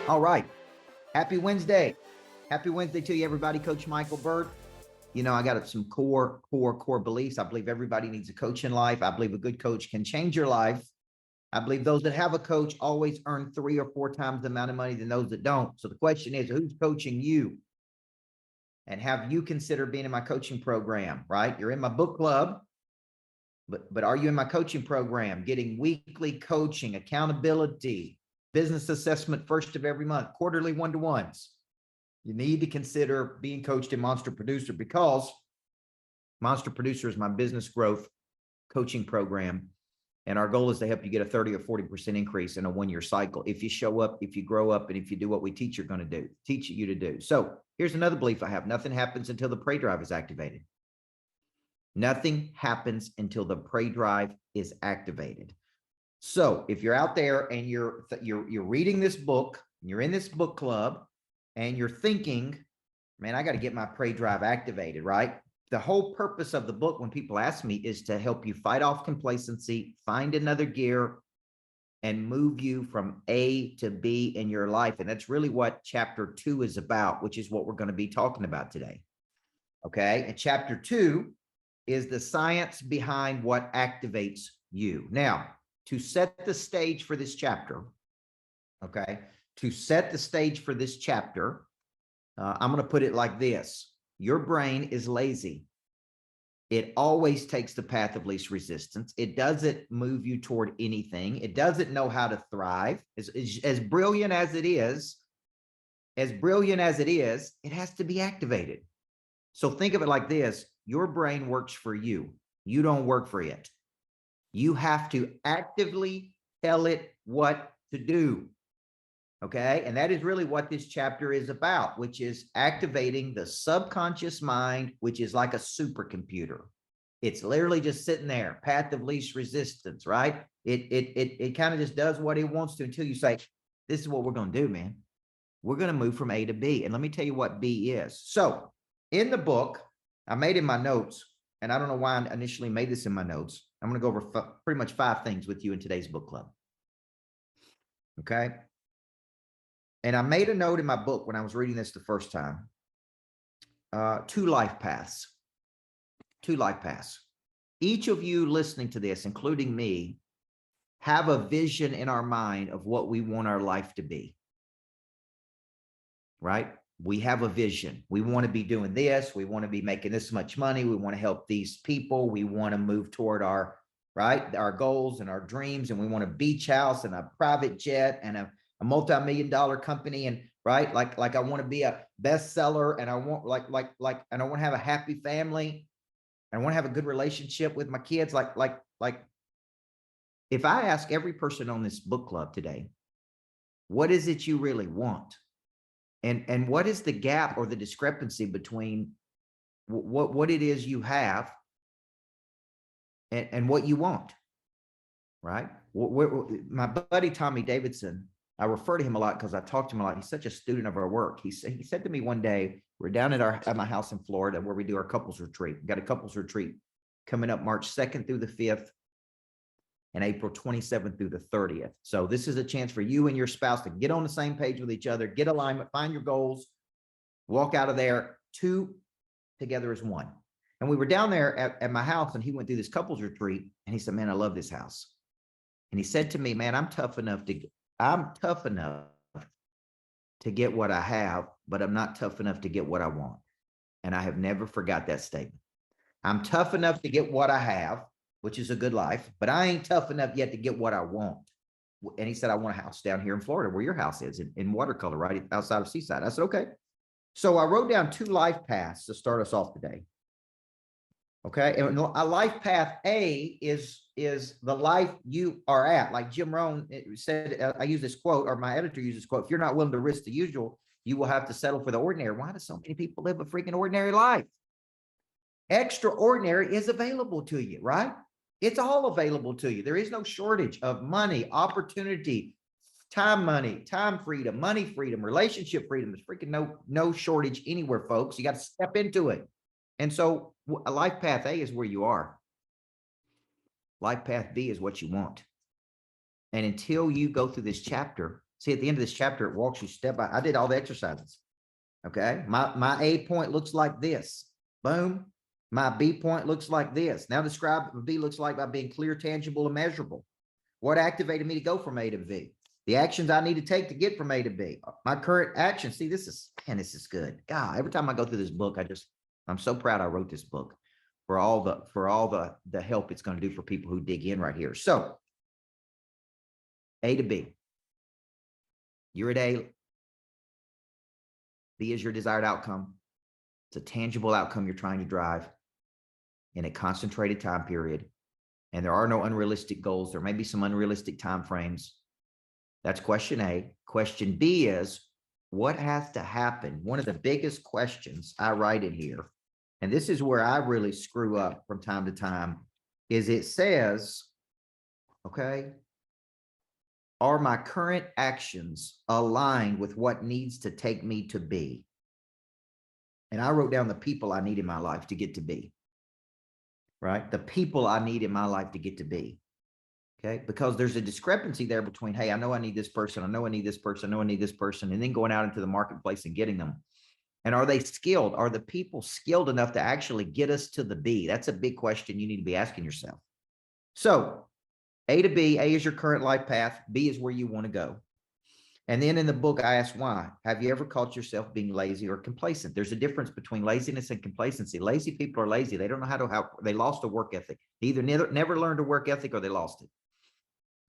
All right. Happy Wednesday. Happy Wednesday to you, everybody. Coach Michael Burt. You know, I got some core beliefs. I believe everybody needs a coach in life. I believe a good coach can change your life. I believe those that have a coach always earn 3 or 4 times the amount of money than those that don't. So the question is, who's coaching you? And have you considered being in my coaching program, right? You're in my book club, but are you in my coaching program? Getting weekly coaching, accountability, business assessment first of every month, quarterly one-to-ones. You need to consider being coached in Monster Producer, because Monster Producer is my business growth coaching program. And our goal is to help you get a 30 or 40% increase in a 1-year cycle. If you show up, if you grow up, and if you do what we teach you to do. So here's another belief I have. Nothing happens until the prey drive is activated. Nothing happens until the prey drive is activated. So if you're out there and you're reading this book, you're in this book club, and you're thinking, man, I got to get my prey drive activated, right? The whole purpose of the book, when people ask me, is to help you fight off complacency, find another gear, and move you from A to B in your life. And that's really what chapter 2 is about, which is what we're going to be talking about today. Okay. And chapter 2 is the science behind what activates you. Now, to set the stage for this chapter, okay, to set the stage for this chapter, I'm going to put it like this. Your brain is lazy. It always takes the path of least resistance. It doesn't move you toward anything. It doesn't know how to thrive. As brilliant as it is, it has to be activated. So think of it like this. Your brain works for you. You don't work for it. You have to actively tell it what to do. Okay. And that is really what this chapter is about, which is activating the subconscious mind, which is like a supercomputer. It's literally just sitting there, path of least resistance, right? It kind of just does what it wants to until you say, this is what we're going to do, man. We're going to move from A to B. And let me tell you what B is. So in the book, I made in my notes, and I don't know why I initially made this in my notes. I'm going to go over pretty much 5 things with you in today's book club. Okay. And I made a note in my book when I was reading this the first time. 2 life paths. 2 life paths. Each of you listening to this, including me, have a vision in our mind of what we want our life to be. Right? We have a vision. We want to be doing this. We want to be making this much money. We want to help these people. We want to move toward our goals and our dreams. And we want a beach house and a private jet and a multi-million-dollar company. And right, like I want to be a bestseller, and I want and I want to have a happy family. And I want to have a good relationship with my kids. Like if I ask every person on this book club today, what is it you really want? And what is the gap or the discrepancy between what it is you have and what you want, right? My buddy Tommy Davidson, I refer to him a lot because I talk to him a lot. He's such a student of our work. He said to me one day, we're down at my house in Florida where we do our couples retreat. We've got a couples retreat coming up March 2nd through the 5th. And April 27th through the 30th. So this is a chance for you and your spouse to get on the same page with each other, get alignment, find your goals, walk out of there 2 together as 1. And we were down there at my house, and he went through this couples retreat, and he said, man, I love this house. And he said to me, man, I'm tough enough to get what I have, but I'm not tough enough to get what I want. And I have never forgot that statement. I'm tough enough to get what I have, which is a good life, but I ain't tough enough yet to get what I want. And he said, I want a house down here in Florida where your house is, in watercolor, right outside of Seaside. I said, okay. So I wrote down 2 life paths to start us off today. Okay. And a life path A is the life you are at. Like Jim Rohn said, I use this quote, or my editor uses this quote, if you're not willing to risk the usual, you will have to settle for the ordinary. Why do so many people live a freaking ordinary life? Extraordinary is available to you, right? It's all available to you. There is no shortage of money, opportunity, time freedom, money freedom, relationship freedom. There's freaking no shortage anywhere, folks. You got to step into it. And so a life path A is where you are. Life path B is what you want. And until you go through this chapter, See, at the end of this chapter, it walks you step by, I did all the exercises. Okay. My A point looks like this. Boom. My B point looks like this. Now describe what B looks like by being clear, tangible, and measurable. What activated me to go from A to B? The actions I need to take to get from A to B. My current action. See, this is good. God, every time I go through this book, I'm so proud I wrote this book for all the help it's going to do for people who dig in right here. So A to B. You're at A. B is your desired outcome. It's a tangible outcome you're trying to drive in a concentrated time period. And there are no unrealistic goals. There may be some unrealistic time frames. That's question A. Question B is, what has to happen? One of the biggest questions I write in here, and this is where I really screw up from time to time, is it says, okay, are my current actions aligned with what needs to take me to B? And I wrote down the people I need in my life to get to B. Right? The people I need in my life to get to B. Okay. Because there's a discrepancy there between, hey, I know I need this person. I know I need this person. I know I need this person. And then going out into the marketplace and getting them. And are they skilled? Are the people skilled enough to actually get us to the B? That's a big question you need to be asking yourself. So A to B, A is your current life path. B is where you want to go. And then in the book, I asked why. Have you ever caught yourself being lazy or complacent? There's a difference between laziness and complacency. Lazy people are lazy. They don't know how they lost a work ethic. They either never learned a work ethic or they lost it.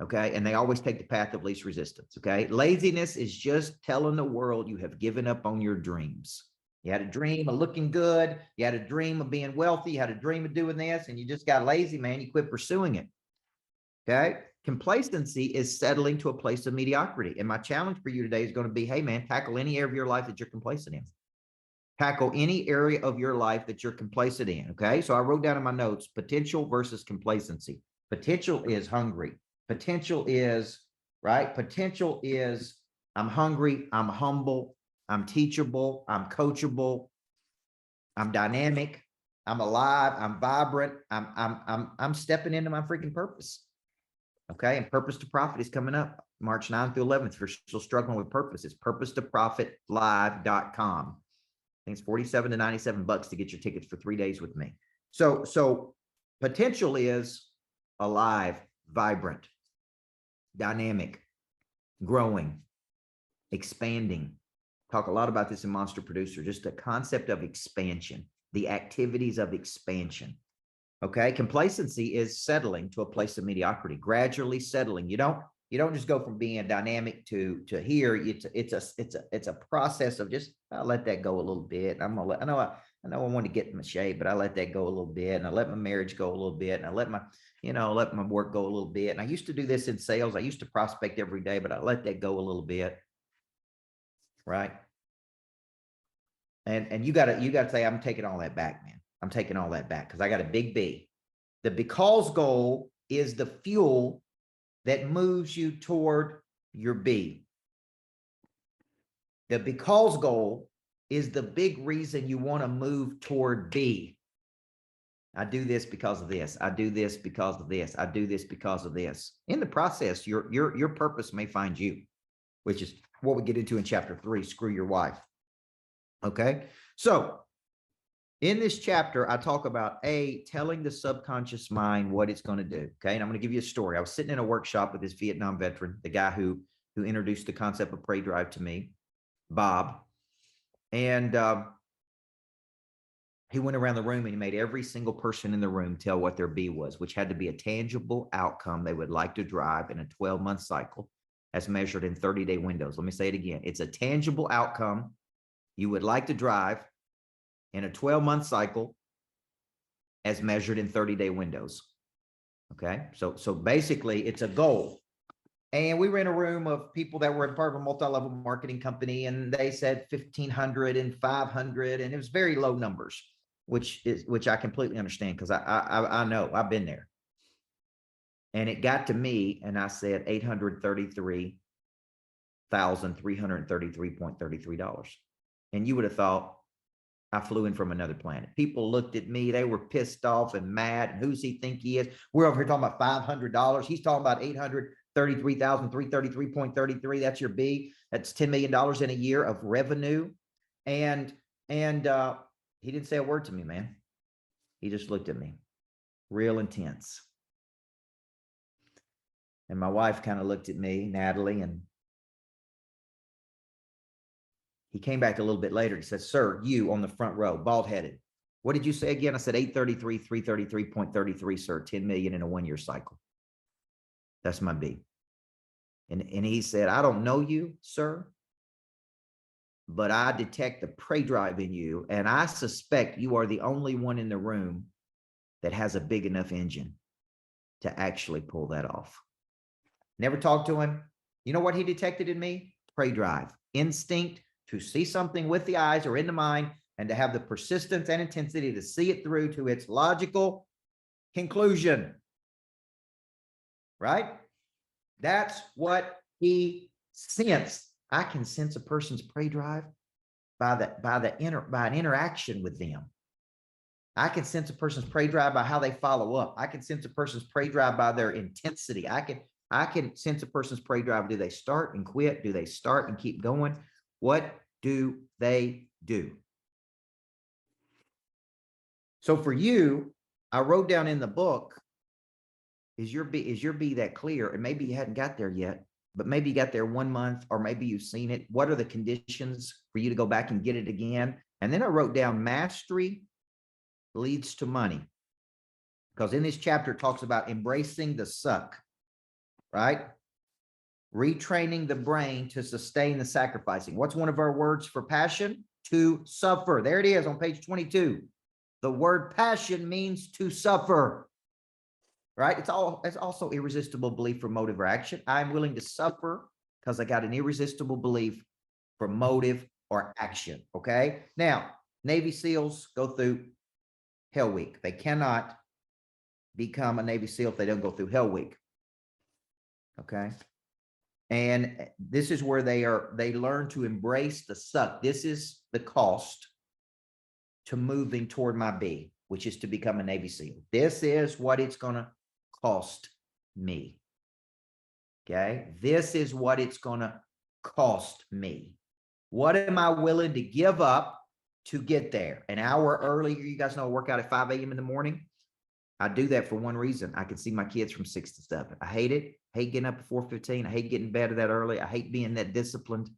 Okay. And they always take the path of least resistance. Okay. Laziness is just telling the world you have given up on your dreams. You had a dream of looking good. You had a dream of being wealthy. You had a dream of doing this, and you just got lazy, man. You quit pursuing it. Okay. Complacency is settling to a place of mediocrity. And my challenge for you today is going to be, hey, man, tackle any area of your life that you're complacent in. Tackle any area of your life that you're complacent in. Okay. So I wrote down in my notes, potential versus complacency. Potential is hungry. Potential is, right? Potential is, I'm hungry. I'm humble. I'm teachable. I'm coachable. I'm dynamic. I'm alive. I'm vibrant. I'm stepping into my freaking purpose. Okay. And Purpose to Profit is coming up March 9th through 11th. If you're still struggling with purpose, it's purposetofprofitlive.com. I think it's 47 to 97 bucks to get your tickets for 3 days with me. So potential is alive, vibrant, dynamic, growing, expanding. Talk a lot about this in Monster Producer, just the concept of expansion, the activities of expansion. Okay. Complacency is settling to a place of mediocrity, gradually settling. You don't just go from being dynamic to here. It's a process of just, I'll let that go a little bit. I know I want to get in my shape, but I let that go a little bit, and I let my marriage go a little bit, and I let my work go a little bit. And I used to do this in sales. I used to prospect every day, but I let that go a little bit. Right. And you gotta say, I'm taking all that back, man. I'm taking all that back because I got a big B. The because goal is the fuel that moves you toward your B. The because goal is the big reason you want to move toward B. I do this because of this. I do this because of this. I do this because of this. In the process, your purpose may find you, which is what we get into in chapter 3, screw your wife. Okay. So in this chapter, I talk about telling the subconscious mind what it's going to do. Okay. And I'm going to give you a story. I was sitting in a workshop with this Vietnam veteran, the guy who introduced the concept of Prey Drive to me, Bob. And he went around the room and he made every single person in the room tell what their B was, which had to be a tangible outcome they would like to drive in a 12-month cycle as measured in 30-day windows. Let me say it again. It's a tangible outcome you would like to drive in a 12-month cycle as measured in 30-day windows. Okay. So basically it's a goal. And we were in a room of people that were part of a multi-level marketing company, and they said 1,500 and 500, and it was very low numbers, which I completely understand because I know I've been there. And it got to me, and I said $833,333.33. And you would have thought I flew in from another planet. People looked at me. They were pissed off and mad. And who's he think he is? We're over here talking about $500. He's talking about 800. $33,333.33. That's your B. That's $10 million in a year of revenue. And he didn't say a word to me, man. He just looked at me, real intense. And my wife kind of looked at me, Natalie, and he came back a little bit later. He said, sir, you on the front row, bald headed. What did you say again? I said 833, 333.33, sir, 10 million in a 1 year cycle. That's my B. And he said, I don't know you, sir, but I detect the prey drive in you. And I suspect you are the only one in the room that has a big enough engine to actually pull that off. Never talked to him. You know what he detected in me? Prey drive, instinct to see something with the eyes or in the mind, and to have the persistence and intensity to see it through to its logical conclusion. Right? That's what he sensed. I can sense a person's prey drive by an interaction with them. I can sense a person's prey drive by how they follow up. I can sense a person's prey drive by their intensity. I can sense a person's prey drive. Do they start and quit? Do they start and keep going? What do they do? So for you, I wrote down in the book, is your B that clear? And maybe you hadn't got there yet, but maybe you got there 1 month, or maybe you've seen it. What are the conditions for you to go back and get it again? And then I wrote down mastery leads to money. Because in this chapter, it talks about embracing the suck, right? Retraining the brain to sustain the sacrificing. What's one of our words for passion? To suffer. There it is on page 22. The word passion means to suffer, right? It's also irresistible belief for motive or action. I'm willing to suffer because I got an irresistible belief for motive or action, okay? Now, Navy SEALs go through Hell Week. They cannot become a Navy SEAL if they don't go through Hell Week, okay? And this is where they learn to embrace the suck. This is the cost to moving toward my B, which is to become a Navy SEAL. This is what it's going to cost me. Okay. This is what it's going to cost me. What am I willing to give up to get there? An hour earlier, you guys know I work out at 5 a.m. in the morning. I do that for one reason. I can see my kids from 6 to 7. I hate it. I hate getting up at 4:15. I hate getting in bed that early. I hate being that disciplined.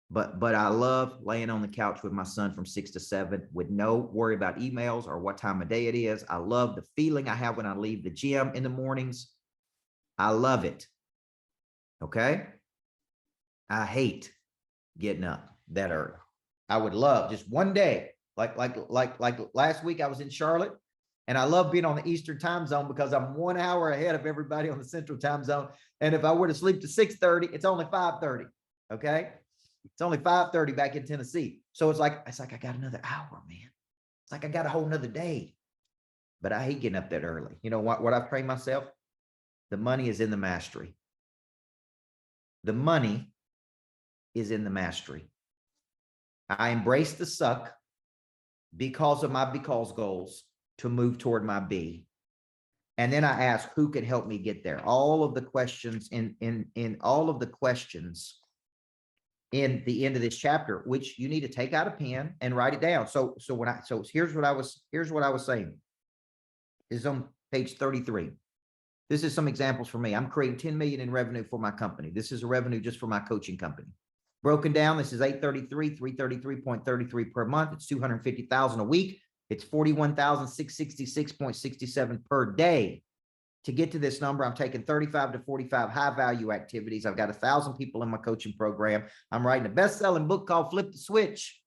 But I love laying on the couch with my son from 6 to 7 with no worry about emails or what time of day it is. I love the feeling I have when I leave the gym in the mornings. I love it. Okay. I hate getting up that early. I would love just one day, like last week I was in Charlotte, and I love being on the Eastern time zone because I'm 1 hour ahead of everybody on the Central time zone. And if I were to sleep to 6:30, it's only 5:30. Okay. It's only 5:30 back in Tennessee. So it's like I got another hour, man. It's like I got a whole nother day. But I hate getting up that early. You know what I've trained myself? The money is in the mastery. The money is in the mastery. I embrace the suck because of my because goals to move toward my B. And then I ask, who can help me get there? All of the questions in all of the questions in the end of this chapter, which you need to take out a pen and write it down. So here's what I was saying. This is on page 33. This is some examples for me. I'm creating 10 million in revenue for my company. This is a revenue just for my coaching company. Broken down, this is 833, 333.33 per month. It's 250,000 a week. It's 41,666.67 per day. To get to this number, I'm taking 35 to 45 high value activities. I've got 1,000 people in my coaching program. I'm writing a best-selling book called Flip the Switch.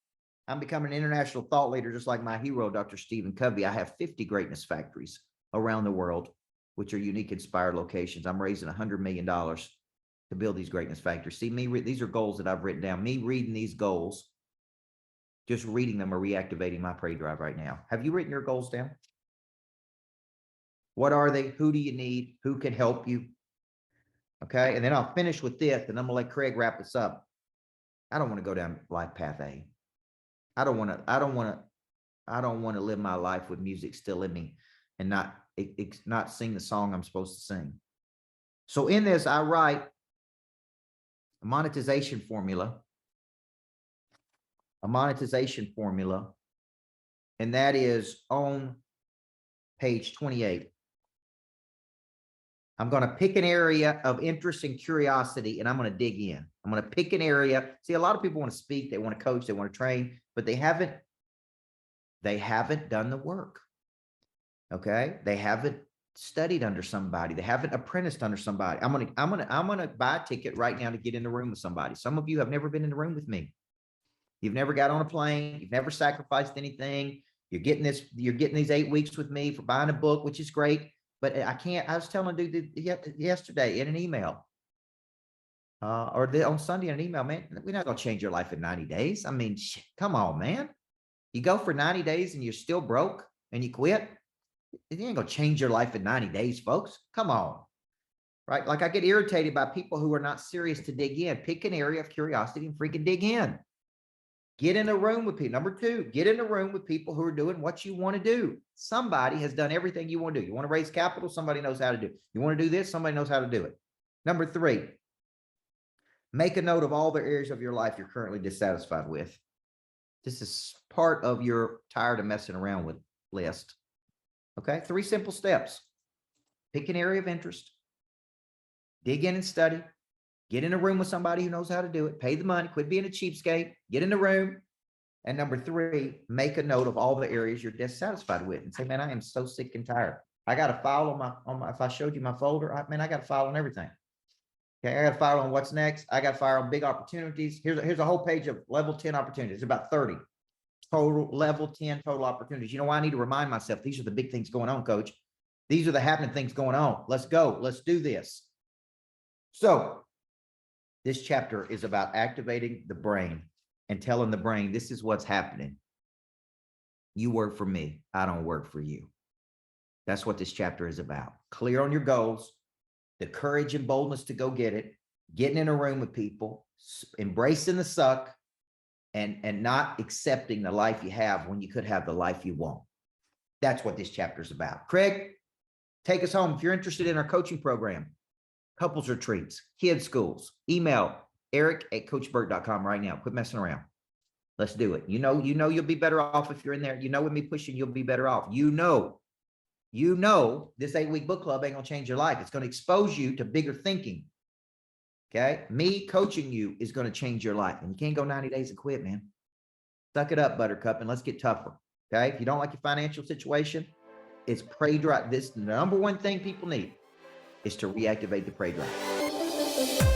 I'm becoming an international thought leader, just like my hero, Dr. Stephen Covey. I have 50 greatness factories around the world, which are unique, inspired locations. I'm raising $100 million to build these greatness factories. See, these are goals that I've written down. Me reading these goals, just reading them are reactivating my prey drive right now. Have you written your goals down? What are they? Who do you need? Who can help you? Okay. And then I'll finish with this, and I'm going to let Craig wrap this up. I don't want to go down life path A. I don't want to live my life with music still in me and not sing the song I'm supposed to sing. So in this, I write a monetization formula, and that is on page 28. I'm going to pick an area of interest and curiosity, and I'm going to dig in. I'm going to pick an area. See, a lot of people want to speak, they want to coach, they want to train, but they haven't done the work. Okay. They haven't studied under somebody. They haven't apprenticed under somebody. I'm going to buy a ticket right now to get in the room with somebody. Some of you have never been in the room with me. You've never got on a plane. You've never sacrificed anything. You're getting these 8 weeks with me for buying a book, which is great. But I was telling a dude yesterday in an email, on Sunday in an email, man, we're not going to change your life in 90 days. I mean, come on, man. You go for 90 days and you're still broke and you quit. It ain't going to change your life in 90 days, folks. Come on. Right? Like I get irritated by people who are not serious to dig in. Pick an area of curiosity and freaking dig in. Get in a room with people. Number 2, get in a room with people who are doing what you want to do. Somebody has done everything you want to do. You want to raise capital? Somebody knows how to do it. You want to do this? Somebody knows how to do it. Number 3, make a note of all the areas of your life you're currently dissatisfied with. This is part of your tired of messing around with list. Okay, 3 simple steps. Pick an area of interest. Dig in and study. Get in a room with somebody who knows how to do it. Pay the money. Quit being a cheapskate. Get in the room. And number 3, make a note of all the areas you're dissatisfied with and say, man, I am so sick and tired. I got a file on my, if I showed you my folder, I got a file on everything. Okay, I got a file on what's next. I got a file on big opportunities. Here's a whole page of level 10 opportunities. It's about 30 total, level 10 total opportunities. You know why? I need to remind myself, these are the big things going on, coach. These are the happening things going on. Let's go. Let's do this. So this chapter is about activating the brain and telling the brain, this is what's happening. You work for me. I don't work for you. That's what this chapter is about. Clear on your goals, the courage and boldness to go get it, getting in a room with people, embracing the suck, and not accepting the life you have when you could have the life you want. That's what this chapter is about. Craig, take us home. If you're interested in our coaching program, couples retreats, kids schools, email eric@coachburt.com right now. Quit messing around. Let's do it. You know, you'll be better off if you're in there. You know, with me pushing, you'll be better off. You know, this 8-week book club ain't going to change your life. It's going to expose you to bigger thinking. Okay. Me coaching you is going to change your life, and you can't go 90 days and quit, man. Suck it up, buttercup, and let's get tougher. Okay. If you don't like your financial situation, it's pray drive. This, the number one thing people need is to reactivate the pray drive.